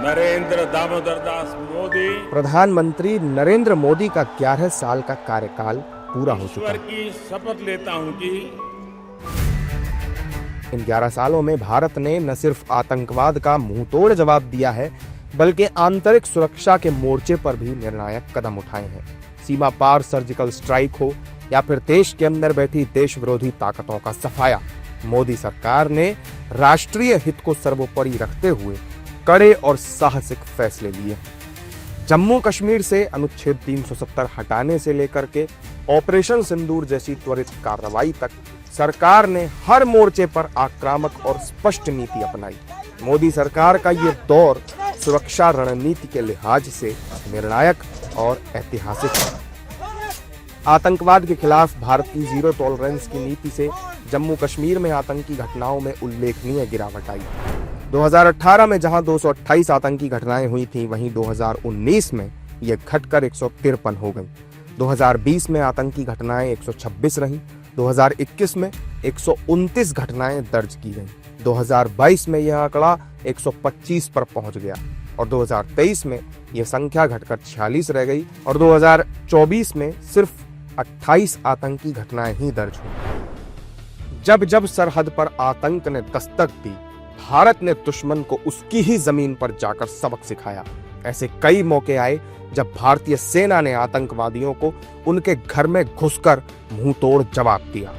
नरेंद्र दामोदर दास मोदी प्रधानमंत्री नरेंद्र मोदी का 11 साल का कार्यकाल पूरा हो चुका ईश्वर है। की शपथ लेता हूं कि इन 11 सालों में भारत ने न सिर्फ आतंकवाद का मुंहतोड़ जवाब दिया है, बल्कि आंतरिक सुरक्षा के मोर्चे पर भी निर्णायक कदम उठाए हैं। सीमा पार सर्जिकल स्ट्राइक हो या फिर देश के अंदर बैठी देश विरोधी ताकतों का सफाया, मोदी सरकार ने राष्ट्रीय हित को सर्वोपरि रखते हुए कड़े और साहसिक फैसले लिए। जम्मू कश्मीर से अनुच्छेद 370 हटाने से लेकर के ऑपरेशन सिंदूर जैसी त्वरित कार्रवाई तक सरकार ने हर मोर्चे पर आक्रामक और स्पष्ट नीति अपनाई। मोदी सरकार का ये दौर सुरक्षा रणनीति के लिहाज से निर्णायक और ऐतिहासिक है। आतंकवाद के खिलाफ भारत की जीरो टॉलरेंस की नीति से जम्मू कश्मीर में आतंकी घटनाओं में उल्लेखनीय गिरावट आई। 2018 में जहां 228 आतंकी घटनाएं हुई थीं, वहीं 2019 में यह घटकर 153 हो गई। 2020 में आतंकी घटनाएं 126 रहीं, 2021 में 129 घटनाएं दर्ज की गईं, 2022 में यह आंकड़ा 125 पर पहुंच गया और 2023 में यह संख्या घटकर 46 रह गई और 2024 में सिर्फ 28 आतंकी घटनाएं ही दर्ज हुई। जब जब सरहद पर आतंक ने दस्तक दी, भारत ने दुश्मन को उसकी ही जमीन पर जाकर सबक सिखाया। ऐसे कई मौके आए जब भारतीय सेना ने आतंकवादियों को उनके घर में घुसकर मुंह तोड़ जवाब दिया।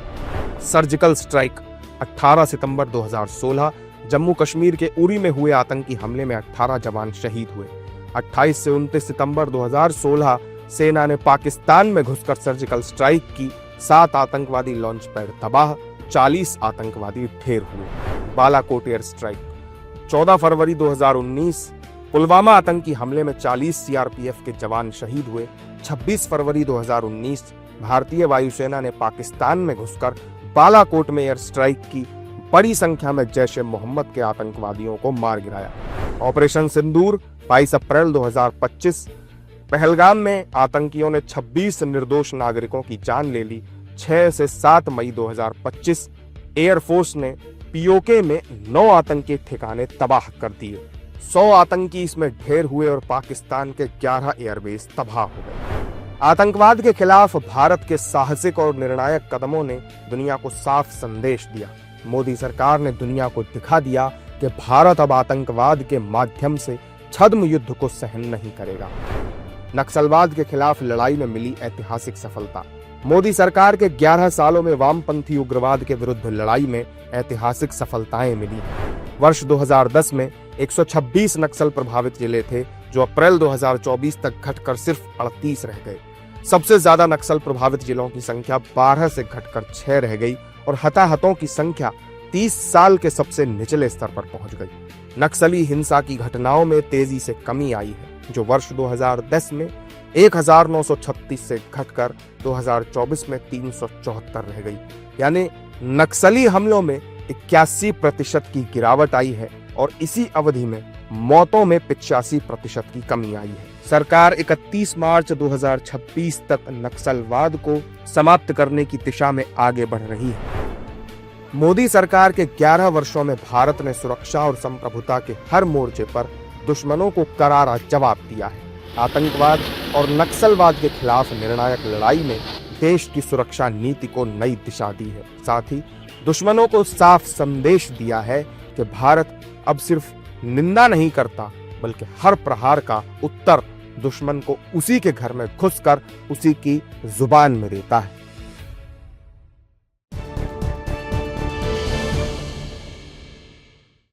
सर्जिकल स्ट्राइक 18 सितंबर 2016 जम्मू कश्मीर के उरी में हुए आतंकी हमले में 18 जवान शहीद हुए। 28 से 29 सितंबर 2016 सेना ने पाकिस्तान में घुसकर सर्जिकल स्ट्राइक की। 7 आतंकवादी लॉन्च पैड तबाह, 40 आतंकवादी ढेर हुए। बालाकोट एयर स्ट्राइक 14 फरवरी 2019 पुलवामा आतंकी हमले में 40 सीआरपीएफ के जवान शहीद हुए। 26 फरवरी 2019 भारतीय वायुसेना ने पाकिस्तान में घुसकर बालाकोट में एयर स्ट्राइक की। बड़ी संख्या में जैश ए मोहम्मद के आतंकवादियों को मार गिराया। ऑपरेशन सिंदूर 22 अप्रैल 2025 पहलगाम में आतंकियों ने 26 निर्दोष नागरिकों की जान ले ली। 6 से 7 मई 2025 एयरफोर्स ने पीओके में 9 आतंकी ठिकाने तबाह कर दिए। 100 आतंकी इसमें ढेर हुए और पाकिस्तान के 11 एयरबेस तबाह हो गए। आतंकवाद के खिलाफ भारत के साहसिक और निर्णायक कदमों ने दुनिया को साफ संदेश दिया। मोदी सरकार ने दुनिया को दिखा दिया कि भारत अब आतंकवाद के माध्यम से छद्म युद्ध को सहन नहीं करेगा। नक्सलवाद के खिलाफ लड़ाई में मिली ऐतिहासिक सफलता। मोदी सरकार के 11 सालों में वामपंथी उग्रवाद के विरुद्ध लड़ाई में ऐतिहासिक सफलताएं मिली। वर्ष 2010 में 126 नक्सल प्रभावित जिले थे, जो अप्रैल 2024 तक घटकर सिर्फ 38 रह गए। सबसे ज्यादा नक्सल प्रभावित जिलों की संख्या 12 से घटकर 6 रह गई और हताहतों की संख्या 30 साल के सबसे निचले स्तर पर पहुंच गई। नक्सली हिंसा की घटनाओं में तेजी से कमी आई है, जो वर्ष 2010 में 1936 से घटकर 2024 में 374 रह गई। यानी नक्सली हमलों में 81% की गिरावट आई है और इसी अवधि में मौतों में 85% की कमी आई है। सरकार 31 मार्च 2026 तक नक्सलवाद को समाप्त करने की दिशा में आगे बढ़ रही है। मोदी सरकार के 11 वर्षों में भारत ने सुरक्षा और संप्रभुता के हर मोर्चे पर दुश्मनों को करारा जवाब दिया है। आतंकवाद और नक्सलवाद के खिलाफ निर्णायक लड़ाई में देश की सुरक्षा नीति को नई दिशा दी है। साथ ही दुश्मनों को साफ संदेश दिया है कि भारत अब सिर्फ निंदा नहीं करता, बल्कि हर प्रहार का उत्तर दुश्मन को उसी के घर में घुसकर उसी की जुबान में देता है।